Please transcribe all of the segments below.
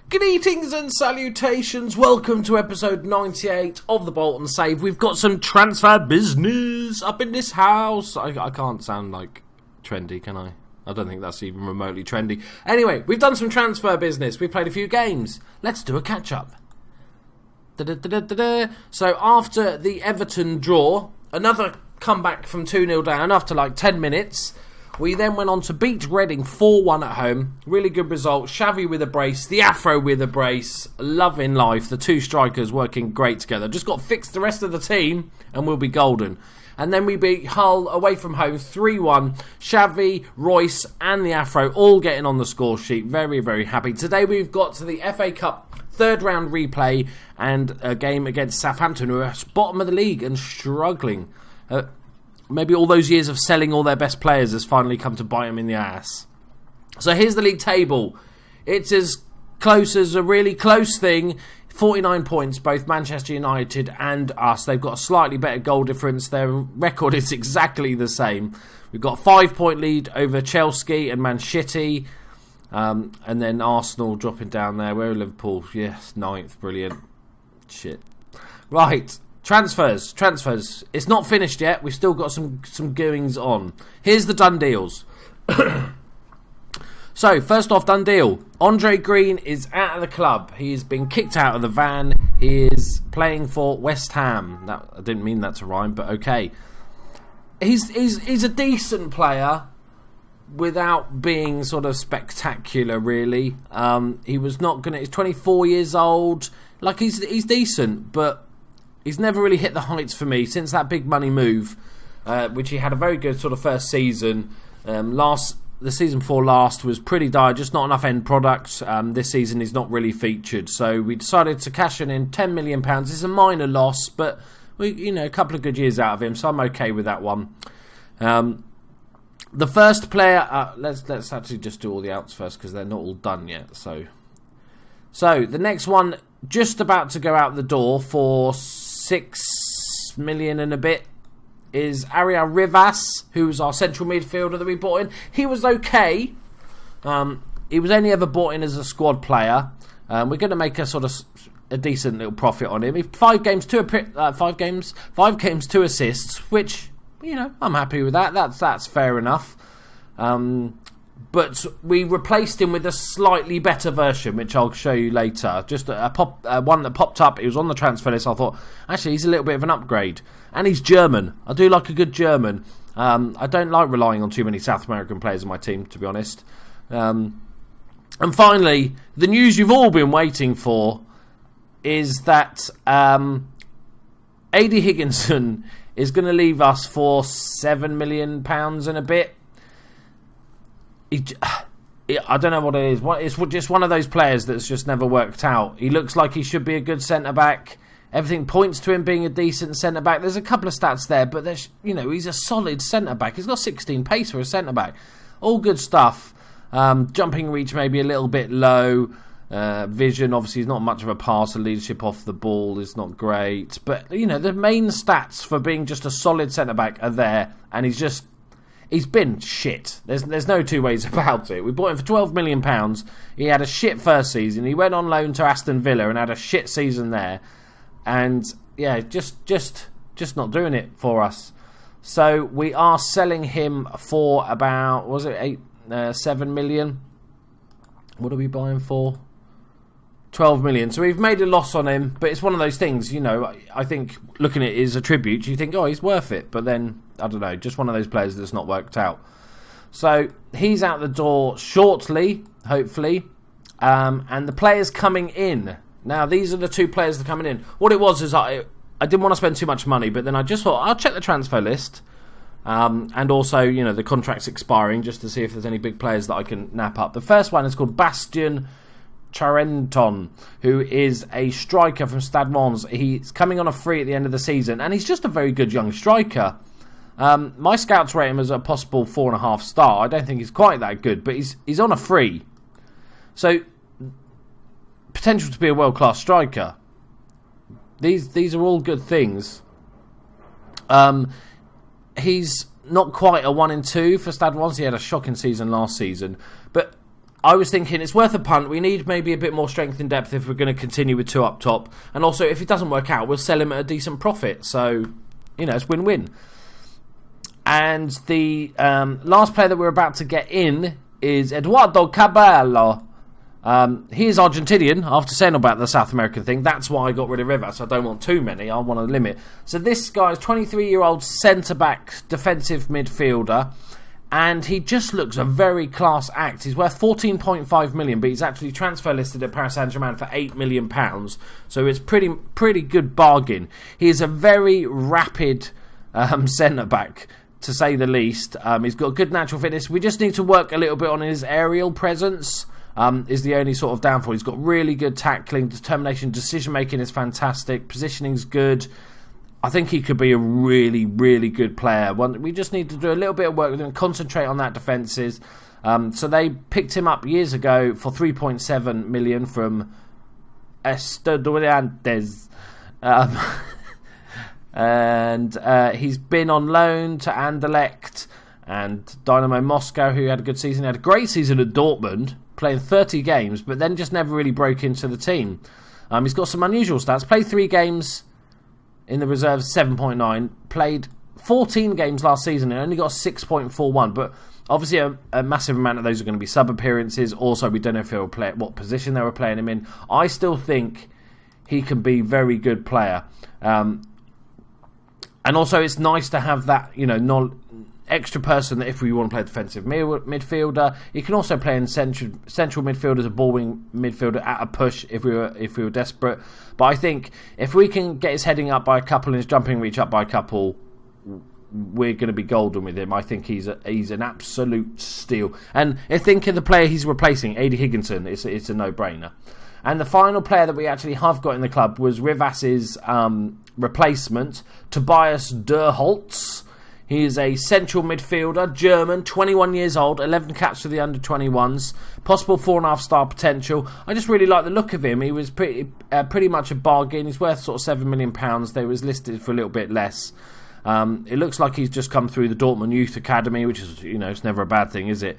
Greetings and salutations, welcome to episode 98 of the Bolton Save. We've got some transfer business up in this house. I can't sound like trendy, can I? I don't think that's even remotely trendy. Anyway, we've done some transfer business. We've played a few games. Let's do a catch-up. So after the Everton draw, another comeback from 2-0 down after like 10 minutes... We then went on to beat Reading 4-1 at home. Really good result. Xavi with a brace. The Afro with a brace. Loving life. The two strikers working great together. Just got to fix the rest of the team and we'll be golden. And then we beat Hull away from home 3-1. Xavi, Royce and the Afro all getting on the score sheet. Very, very happy. Today we've got to the FA Cup third round replay and a game against Southampton, who are bottom of the league and struggling. Maybe all those years of selling all their best players has finally come to bite them in the ass. So here's the league table. It's as close as a really close thing. 49 points, both Manchester United and us. They've got a slightly better goal difference. Their record is exactly the same. We've got a 5-point lead over Chelsea and Man City. And then Arsenal dropping down there. Where are Liverpool? Yes, 9th. Brilliant. Shit. Right. Transfers. It's not finished yet. We've still got some goings on. Here's the done deals. So, first off, done deal. Andre Green is out of the club. He's been kicked out of the van. He is playing for West Ham. I didn't mean that to rhyme, but okay. He's a decent player without being sort of spectacular, really. He was not gonna. He's 24 years old. Like he's decent, but he's never really hit the heights for me since that big money move, which he had a very good sort of first season. The season before last was pretty dire, just not enough end product. This season he's not really featured, so we decided to cash in £10 million. It's a minor loss, but a couple of good years out of him, so I'm okay with that one. The first player, let's actually just do all the outs first because they're not all done yet. So the next one, just about to go out the door for 6 million and a bit, is Ariel Rivas, who's our central midfielder that we bought in. He was okay. He was only ever bought in as a squad player. We're going to make a decent little profit on him. 5 games, 2 assists, which I'm happy with that. That's fair enough. But we replaced him with a slightly better version, which I'll show you later. Just one that popped up. It was on the transfer list. I thought, actually, he's a little bit of an upgrade. And he's German. I do like a good German. I don't like relying on too many South American players in my team, to be honest. And finally, the news you've all been waiting for is that A.D. Higginson is going to leave us for £7 million and a bit. I don't know what it is. It's just one of those players that's just never worked out. He looks like he should be a good centre-back. Everything points to him being a decent centre-back. There's a couple of stats there, but he's a solid centre-back. He's got 16 pace for a centre-back. All good stuff. Jumping reach maybe a little bit low. Vision, obviously, he's not much of a passer. Leadership off the ball is not great. But, the main stats for being just a solid centre-back are there, and he's been shit. There's no two ways about it. We bought him for £12 million. He had a shit first season. He went on loan to Aston Villa and had a shit season there. And yeah, just not doing it for us. So we are selling him for about, was it 7 million? What are we buying for? 12 million. So we've made a loss on him, but it's one of those things, I think looking at it as a tribute, you think, oh, he's worth it. But then, I don't know, just one of those players that's not worked out. So he's out the door shortly, hopefully. And the players coming in. Now, these are the 2 players that are coming in. What it was is I didn't want to spend too much money, but then I just thought, I'll check the transfer list. And also, the contract's expiring, just to see if there's any big players that I can nap up. The first one is called Bastian Charenton, who is a striker from Stade Mons. He's coming on a free at the end of the season, and he's just a very good young striker. My scouts rate him as a possible 4.5 star. I don't think he's quite that good, but he's on a free. So, potential to be a world-class striker. These are all good things. He's not quite a 1 in 2 for Stade Mons. He had a shocking season last season, but I was thinking it's worth a punt. We need maybe a bit more strength in depth if we're going to continue with 2 up top. And also, if it doesn't work out, we'll sell him at a decent profit. So, it's win-win. And the last player that we're about to get in is Eduardo Cabello. He is Argentinian, after saying about the South American thing. That's why I got rid of Rivas. I don't want too many. I want to limit. So this guy is 23-year-old centre-back defensive midfielder. And he just looks a very class act. He's worth 14.5 million, but he's actually transfer listed at Paris Saint-Germain for £8 million. So it's pretty good bargain. He is a very rapid centre-back, to say the least. He's got good natural fitness. We just need to work a little bit on his aerial presence. Is the only sort of downfall. He's got really good tackling, determination, decision-making is fantastic, positioning's good. I think he could be a really, really good player. We just need to do a little bit of work with him and concentrate on that defences. So they picked him up years ago for 3.7 million from Estudiantes. And he's been on loan to Anderlecht and Dynamo Moscow, who had a good season. He had a great season at Dortmund, playing 30 games, but then just never really broke into the team. He's got some unusual stats. Played 3 games in the reserves, 7.9. Played 14 games last season and only got a 6.41. But obviously a massive amount of those are going to be sub-appearances. Also, we don't know if he'll play what position they were playing him in. I still think he can be a very good player. And also, it's nice to have that, extra person that if we want to play defensive midfielder, he can also play in central midfield as a ball-wing midfielder at a push if we were desperate. But I think if we can get his heading up by a couple and his jumping reach up by a couple, we're going to be golden with him. I think he's an absolute steal. And I think of the player he's replacing, Adi Higginson, it's a no-brainer. And the final player that we actually have got in the club was Rivas's replacement, Tobias Derholtz. He is a central midfielder, German, 21 years old, 11 caps for the under-21s, possible 4.5-star potential. I just really like the look of him. He was pretty much a bargain. He's worth sort of £7 million. They was listed for a little bit less. It looks like he's just come through the Dortmund Youth Academy, which is, it's never a bad thing, is it?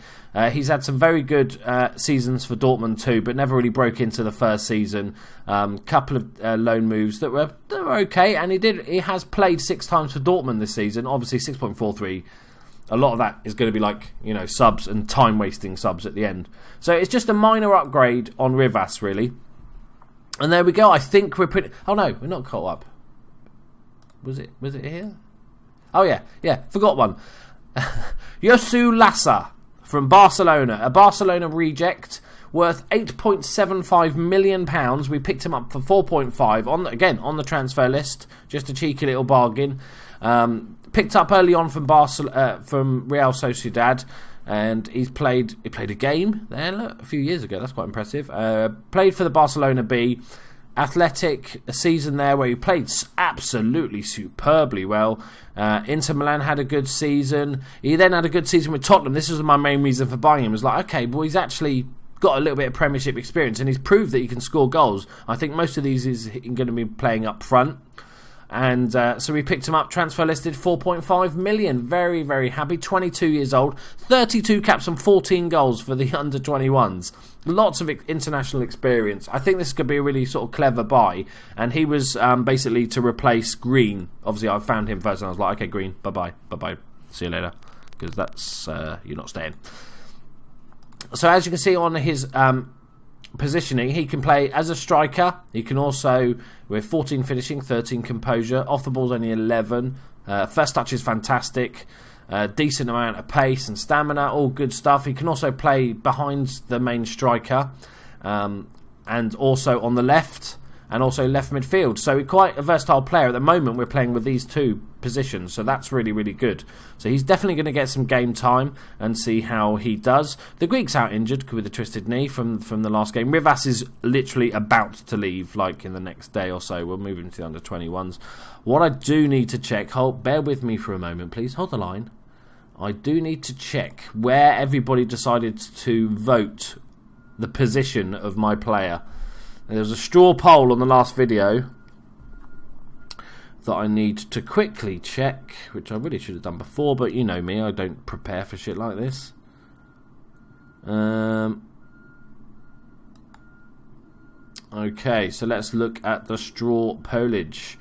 He's had some very good seasons for Dortmund too, but never really broke into the first season. Couple of loan moves that were okay, and he has played 6 times for Dortmund this season. Obviously 6.43. A lot of that is going to be like, subs and time-wasting subs at the end. So it's just a minor upgrade on Rivas, really. And there we go. I think we're pretty... Oh no, we're not caught up. Was it here? Oh, yeah, forgot one. Yosu Lassa from Barcelona, a Barcelona reject, worth £8.75 million. We picked him up for 4.5, on the transfer list, just a cheeky little bargain. Picked up early on from Real Sociedad, and he played a game there a few years ago. That's quite impressive. Played for the Barcelona B. Athletic, a season there where he played absolutely superbly well. Inter Milan had a good season. He then had a good season with Tottenham. This was my main reason for buying him. It was like, okay, well, he's actually got a little bit of Premiership experience and he's proved that he can score goals. I think most of these is going to be playing up front. And so we picked him up, transfer listed, 4.5 million. Very, very happy. 22 years old, 32 caps and 14 goals for the under-21s. Lots of international experience. I think this could be a really sort of clever buy. And he was basically to replace Green. Obviously, I found him first and I was like, okay, Green, bye-bye, see you later. Because that's, you're not staying. So as you can see on his... positioning, he can play as a striker. He can also, with 14 finishing, 13 composure. Off the ball's only 11. First touch is fantastic. Decent amount of pace and stamina. All good stuff. He can also play behind the main striker, and also on the left, and also left midfield. So he's quite a versatile player. At the moment, we're playing with these 2 positions, so that's really, really good. So he's definitely going to get some game time and see how he does. The Greek's out injured with a twisted knee from the last game. Rivas is literally about to leave, like in the next day or so. We'll move him to the under-21s. What I do need to check, bear with me for a moment, please. Hold the line. I do need to check where everybody decided to vote the position of my player. There was a straw poll on the last video that I need to quickly check, which I really should have done before, but you know me, I don't prepare for shit like this. Okay, so let's look at the straw pollage.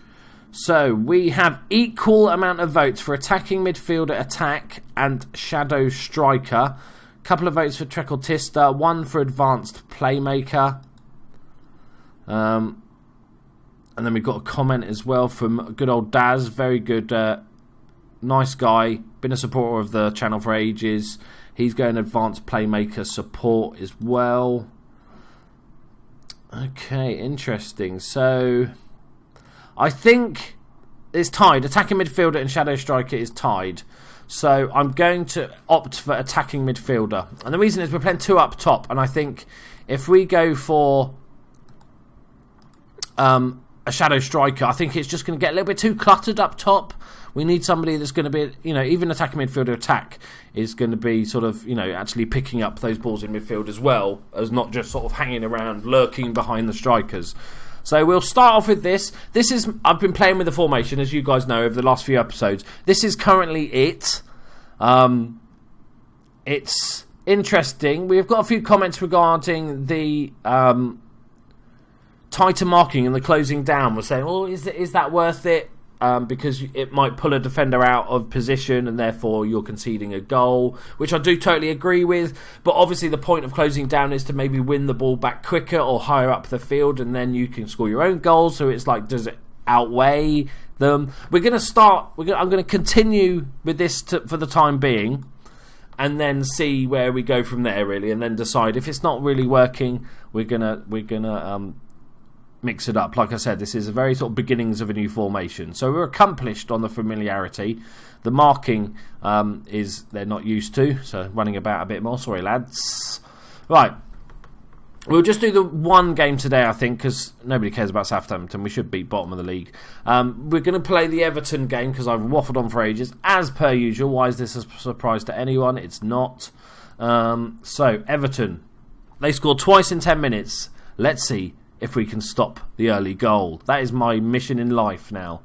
So we have equal amount of votes for attacking midfielder attack and shadow striker. Couple of votes for trequartista, one for advanced playmaker. And then we've got a comment as well from good old Daz. Very good, nice guy. Been a supporter of the channel for ages. He's going advanced playmaker support as well. Okay, interesting. So I think it's tied. Attacking midfielder and shadow striker is tied. So I'm going to opt for attacking midfielder. And the reason is we're playing 2 up top. And I think if we go for a shadow striker, I think it's just going to get a little bit too cluttered up top. We need somebody that's going to be, even attacking midfielder attack is going to be sort of, actually picking up those balls in midfield as well as not just sort of hanging around, lurking behind the strikers. So we'll start off with this. I've been playing with the formation, as you guys know, over the last few episodes. This is currently it. It's interesting. We've got a few comments regarding the tighter marking and the closing down. We're saying, is that worth it? Because it might pull a defender out of position and therefore you're conceding a goal, which I do totally agree with. But obviously the point of closing down is to maybe win the ball back quicker or higher up the field, and then you can score your own goals. So it's like, does it outweigh them? We're going to start. I'm going to continue with this for the time being, and then see where we go from there, really, and then decide if it's not really working. We're gonna mix it up. Like I said, this is a very sort of beginnings of a new formation. So we're accomplished on the familiarity. The marking is they're not used to, so running about a bit more. Sorry, lads. Right. We'll just do the one game today, I think, because nobody cares about Southampton. We should beat bottom of the league. We're going to play the Everton game because I've waffled on for ages, as per usual. Why is this a surprise to anyone? It's not. So, Everton. They scored twice in 10 minutes. Let's see if we can stop the early goal. That is my mission in life now.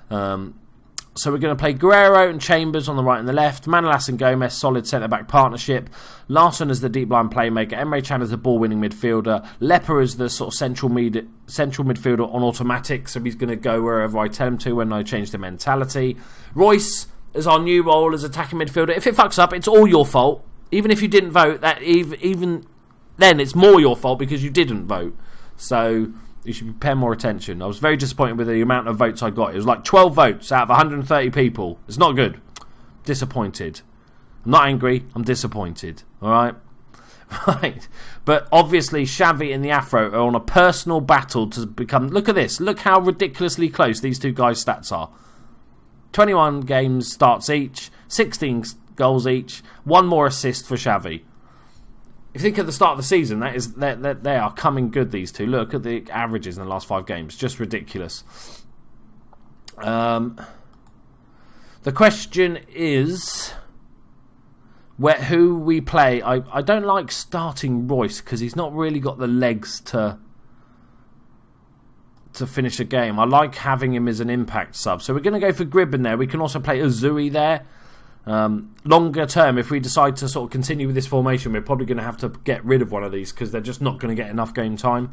So we're going to play Guerrero and Chambers on the right and the left. Manolas and Gomez, solid centre-back partnership. Larsson as the deep-line playmaker. Emre Can as the ball-winning midfielder. Lepper as the sort of central midfielder on automatic, so he's going to go wherever I tell him to when I change the mentality. Royce as our new role as attacking midfielder. If it fucks up, it's all your fault. Even if you didn't vote, that even then it's more your fault because you didn't vote. So you should pay more attention. I was very disappointed with the amount of votes I got. It was like 12 votes out of 130 people. It's not good. Disappointed. I'm not angry. I'm disappointed. Alright? Right. But obviously Xavi and the Afro are on a personal battle to become... Look at this. Look how ridiculously close these two guys' stats are. 21 games starts each. 16 goals each. One more assist for Xavi. If you think at the start of the season, they are coming good, these two. Look at the averages in the last 5 games. Just ridiculous. The question is who we play. I don't like starting Royce because he's not really got the legs to finish a game. I like having him as an impact sub. So we're going to go for Grib in there. We can also play Uzui there. Longer term, if we decide to sort of continue with this formation, we're probably going to have to get rid of one of these because they're just not going to get enough game time.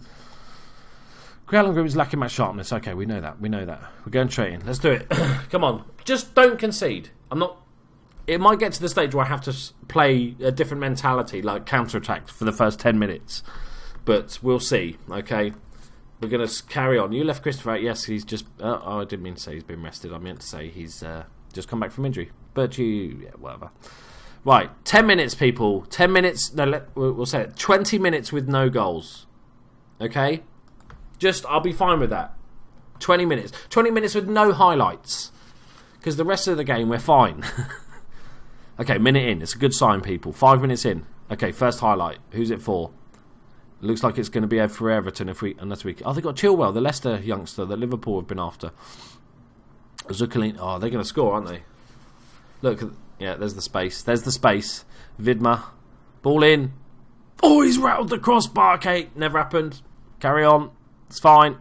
Grell Group is lacking match sharpness. Okay, we know that. We're going straight in. Let's do it. Come on, just don't concede. It might get to the stage where I have to play a different mentality, like counter-attack for the first 10 minutes, but we'll see. Okay, we're going to carry on. You left Christopher out. Yes, he's just I didn't mean to say he's been rested. I meant to say he's just come back from injury. But whatever. Right, 10 minutes, people. 10 minutes. No, we'll say it. 20 minutes with no goals. Okay? I'll be fine with that. 20 minutes. 20 minutes with no highlights. Because the rest of the game, we're fine. Okay, minute in. It's a good sign, people. 5 minutes in. Okay, first highlight. Who's it for? It looks like it's going to be for Everton unless we... Oh, they got Chilwell, the Leicester youngster that Liverpool have been after. Zuccolini. Oh, they're going to score, aren't they? Look, yeah, there's the space. Vidma. Ball in. Oh, he's rattled the crossbar. Okay, never happened. Carry on. It's fine.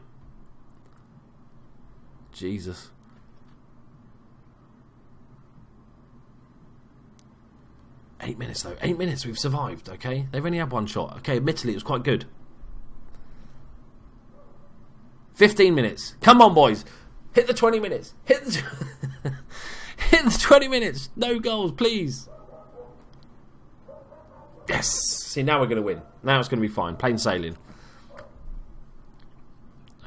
Jesus. Eight minutes, though. 8 minutes, we've survived, okay? They've only had one shot. Okay, admittedly, it was quite good. 15 minutes. Come on, boys. Hit the 20 minutes. Hit the 20 minutes. No goals, please. Yes. See, now we're going to win. Now it's going to be fine. Plain sailing.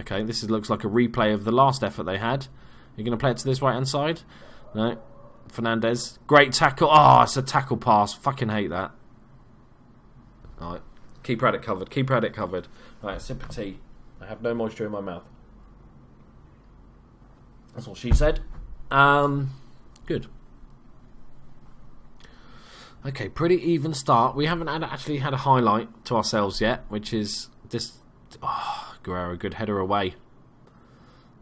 Okay, this looks like a replay of the last effort they had. You're going to play it to this right-hand side? No. Fernandez. Great tackle. Oh, it's a tackle pass. Fucking hate that. All right. Keeper had it covered. Keeper had it covered. Right, sip of tea. I have no moisture in my mouth. That's what she said. Good. Okay, pretty even start. We haven't actually had a highlight to ourselves yet, which is this. Oh, Guerrero, good header away.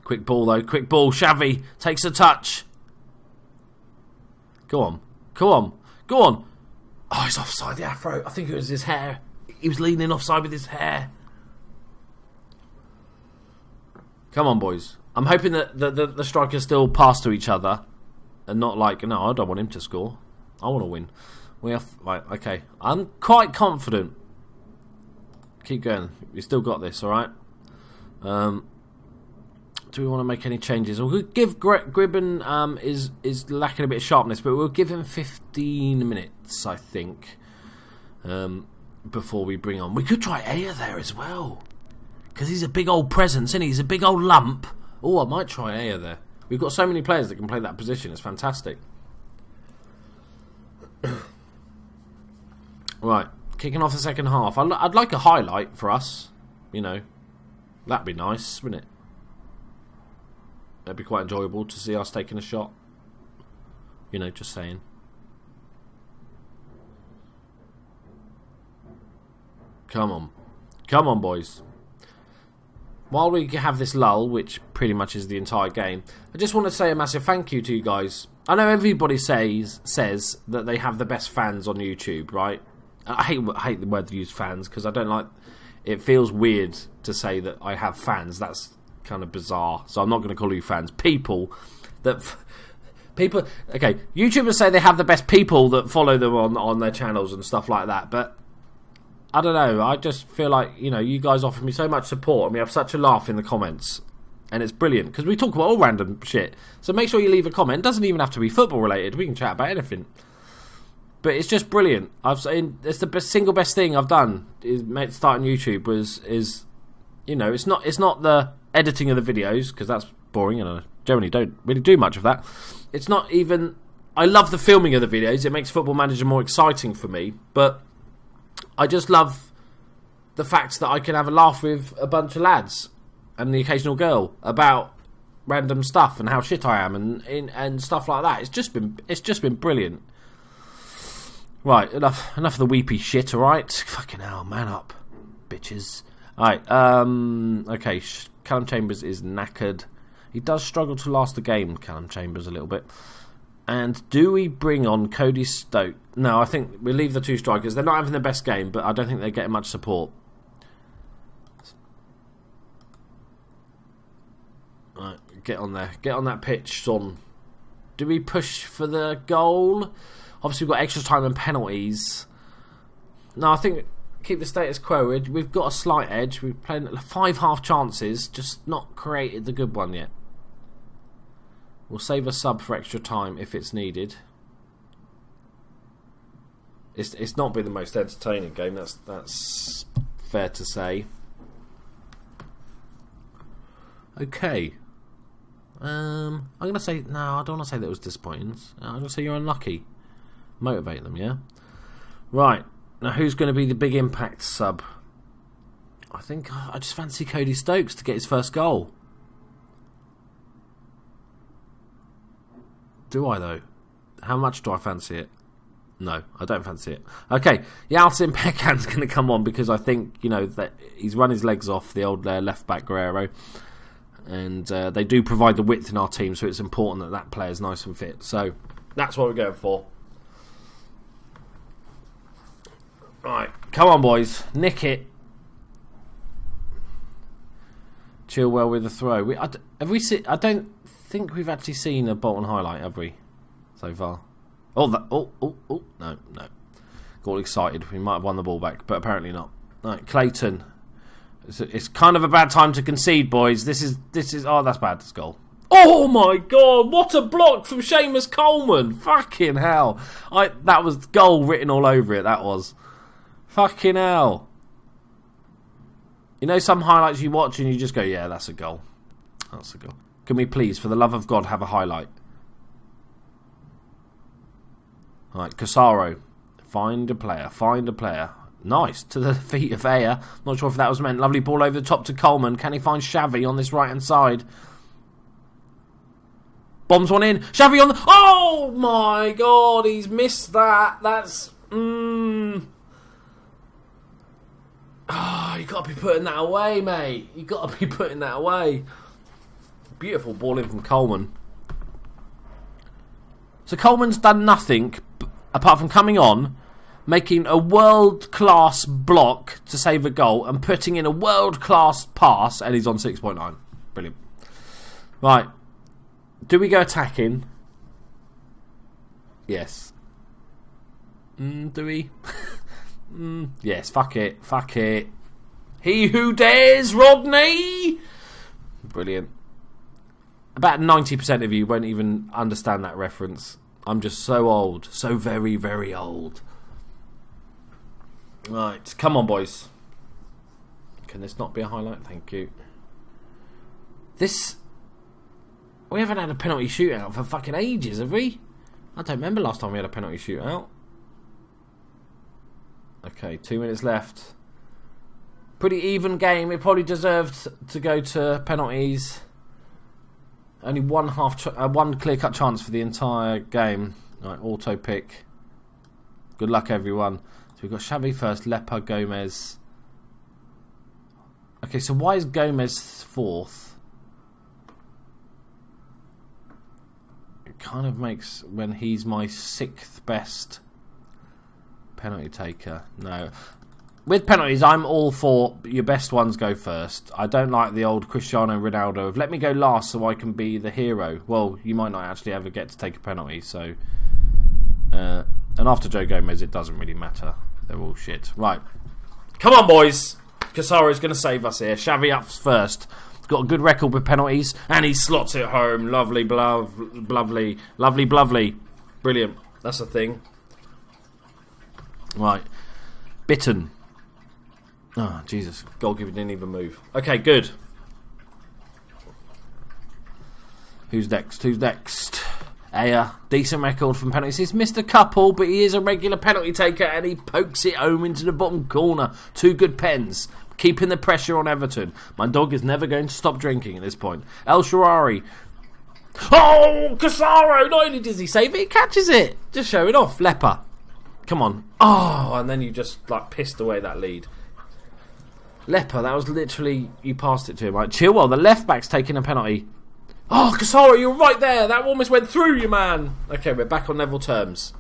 Quick ball though. Quick ball. Xavi takes a touch. Go on. Go on. Go on. Oh, he's offside. The afro. I think it was his hair. He was leaning offside with his hair. Come on, boys. I'm hoping that the strikers still pass to each other and not like, no, I don't want him to score. I want to win. We have, right, okay. I'm quite confident. Keep going. We still got this, all right? Do we want to make any changes? We'll give Gribben is lacking a bit of sharpness, but we'll give him 15 minutes, I think, before we bring on. We could try Aya there as well, because he's a big old presence, isn't he? He's a big old lump. Oh, I might try Aya there. We've got so many players that can play that position. It's fantastic. Right, kicking off the second half. I'd like a highlight for us. You know, that'd be nice, wouldn't it? That'd be quite enjoyable to see us taking a shot. You know, just saying. Come on. Come on, boys. While we have this lull, which pretty much is the entire game, I just want to say a massive thank you to you guys. I know everybody says that they have the best fans on YouTube, right? I hate the word used fans, because I don't like... It feels weird to say that I have fans. That's kind of bizarre. So I'm not going to call you fans. People. Okay, YouTubers say they have the best people that follow them on their channels and stuff like that, but I don't know. I just feel like, you know, you guys offer me so much support and we have such a laugh in the comments. And it's brilliant, because we talk about all random shit. So make sure you leave a comment. It doesn't even have to be football related. We can chat about anything. But it's just brilliant. It's the single best thing I've done is starting YouTube. Is you know, it's not the editing of the videos, because that's boring and I generally don't really do much of that. It's not even... I love the filming of the videos. It makes Football Manager more exciting for me. But I just love the fact that I can have a laugh with a bunch of lads and the occasional girl about random stuff and how shit I am and stuff like that. It's just been brilliant. Right, enough of the weepy shit, alright? Fucking hell, man up, bitches. Alright, okay, Callum Chambers is knackered. He does struggle to last the game, Callum Chambers, a little bit. And do we bring on Cody Stokes? No, I think we leave the two strikers. They're not having the best game, but I don't think they're getting much support. Right, get on there. Get on that pitch, son. Do we push for the goal? Obviously, we've got extra time and penalties. No, I think keep the status quo. We've got a slight edge. We've played 5 half chances, just not created the good one yet. We'll save a sub for extra time if it's needed. It's not been the most entertaining game. That's fair to say. Okay. I'm going to say... No, I don't want to say that was disappointing. I'm going to say you're unlucky. Motivate them, yeah? Right. Now, who's going to be the big impact sub? I think I just fancy Cody Stokes to get his first goal. Do I, though? How much do I fancy it? No, I don't fancy it. Okay, Yalcin Pekkan's going to come on because I think, you know, that he's run his legs off, the old left-back Guerrero. And they do provide the width in our team, so it's important that that player's nice and fit. So, that's what we're going for. Right, come on, boys. Nick it. Chilwell with the throw. I don't think we've actually seen a Bolton highlight, have we? So far. No. Got all excited. We might have won the ball back, but apparently not. Right, Clayton. It's kind of a bad time to concede, boys. This is. Oh, that's bad. That's goal. Oh my God! What a block from Seamus Coleman! Fucking hell! That was goal written all over it. That was. Fucking hell! You know some highlights you watch and you just go, yeah, that's a goal. That's a goal. Can we please, for the love of God, have a highlight? All right, Casaro. Find a player. Find a player. Nice. To the feet of Ayer. Not sure if that was meant. Lovely ball over the top to Coleman. Can he find Xavi on this right-hand side? Bombs one in. Xavi on the... Oh, my God. He's missed that. That's... Oh, you got to be putting that away, mate. You got to be putting that away. Beautiful ball in from Coleman. So Coleman's done nothing apart from coming on, making a world-class block to save a goal and putting in a world-class pass, and he's on 6.9. Brilliant. Right. Do we go attacking? Yes. Do we? Yes, fuck it. Fuck it. He who dares, Rodney! Brilliant. About 90% of you won't even understand that reference. I'm just so old. So very, very old. Right, come on, boys. Can this not be a highlight? Thank you. We haven't had a penalty shootout for fucking ages, have we? I don't remember last time we had a penalty shootout. Okay, 2 minutes left. Pretty even game. It probably deserved to go to penalties. Only one clear-cut chance for the entire game. Right, auto pick. Good luck, everyone. So we've got Xavi first, Lepa, Gomez. Okay, so why is Gomez fourth? It kind of makes when he's my sixth best penalty taker. No. With penalties, I'm all for your best ones go first. I don't like the old Cristiano Ronaldo of let me go last so I can be the hero. Well, you might not actually ever get to take a penalty, so... and after Joe Gomez, it doesn't really matter. They're all shit. Right. Come on, boys! Casaro's going to save us here. Xavi up first. Got a good record with penalties, and he slots it home. Lovely, lovely, lovely, lovely. Brilliant. That's the thing. Right. Bitten. Oh, Jesus. Goalkeeper didn't even move. Okay, good. Who's next? Who's next? Ayer. Decent record from penalties. He's missed a couple, but he is a regular penalty taker, and he pokes it home into the bottom corner. Two good pens. Keeping the pressure on Everton. My dog is never going to stop drinking at this point. El Shaarawy. Oh, Casaro! Not only does he save it, he catches it. Just showing off. Lepa. Come on. Oh, and then you just like pissed away that lead. Lepa, that was literally, you passed it to him. Right, Chilwell, the left back's taking a penalty. Oh, Casaro, you're right there. That almost went through you, man. Okay, we're back on level terms.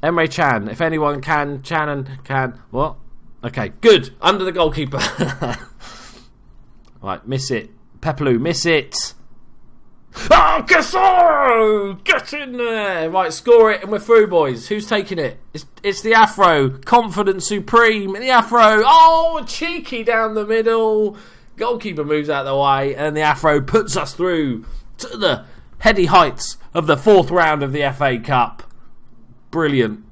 Emre Can. If anyone can, Channon can. What? Okay, good. Under the goalkeeper. Right, miss it. Pepelu, miss it. Oh, Casaro! Get in there! Right, score it and we're through, boys. Who's taking it? It's the Afro. Confidence supreme. The Afro. Oh, cheeky down the middle. Goalkeeper moves out of the way and the Afro puts us through to the heady heights of the fourth round of the FA Cup. Brilliant.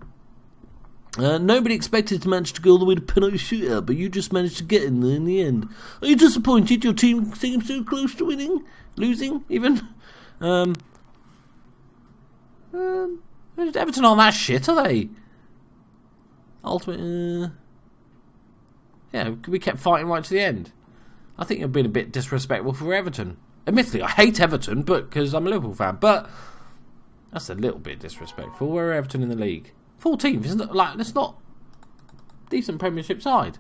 Nobody expected to manage to go all the way to penalty shootout, but you just managed to get in there in the end. Are you disappointed your team seems so close to winning? Losing, even? Everton aren't that shit, are they? Ultimate, yeah, we kept fighting right to the end. I think you've been a bit disrespectful for Everton. Admittedly, I hate Everton, but because I'm a Liverpool fan, but that's a little bit disrespectful. Where are Everton in the league? 14th, isn't it? Like, that's not decent Premiership side.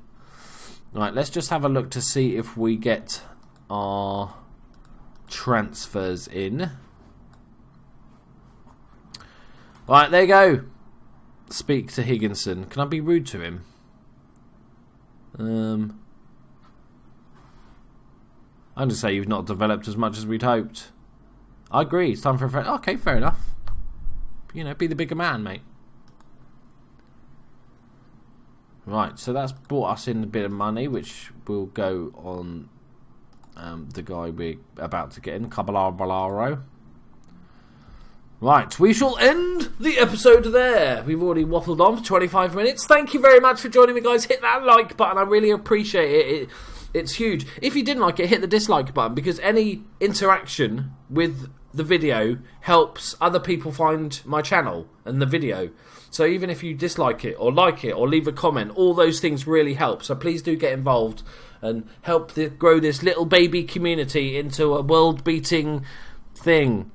Right, let's just have a look to see if we get our transfers in. Right, there you go. Speak to Higginson. Can I be rude to him? I'm going to say you've not developed as much as we'd hoped. I agree. It's time for a friend. Okay, fair enough. You know, be the bigger man, mate. Right, so that's brought us in a bit of money, which will go on the guy we're about to get in, Caballaro. Right, we shall end the episode there. We've already waffled on for 25 minutes. Thank you very much for joining me, guys. Hit that like button. I really appreciate it. It's huge. If you didn't like it, hit the dislike button, because any interaction with the video helps other people find my channel and the video. So even if you dislike it or like it or leave a comment, all those things really help. So please do get involved and help grow this little baby community into a world-beating thing.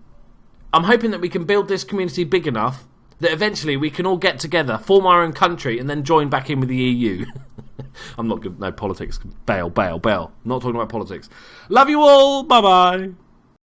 I'm hoping that we can build this community big enough that eventually we can all get together, form our own country, and then join back in with the EU. I'm not good. No, politics. Bail. I'm not talking about politics. Love you all. Bye-bye.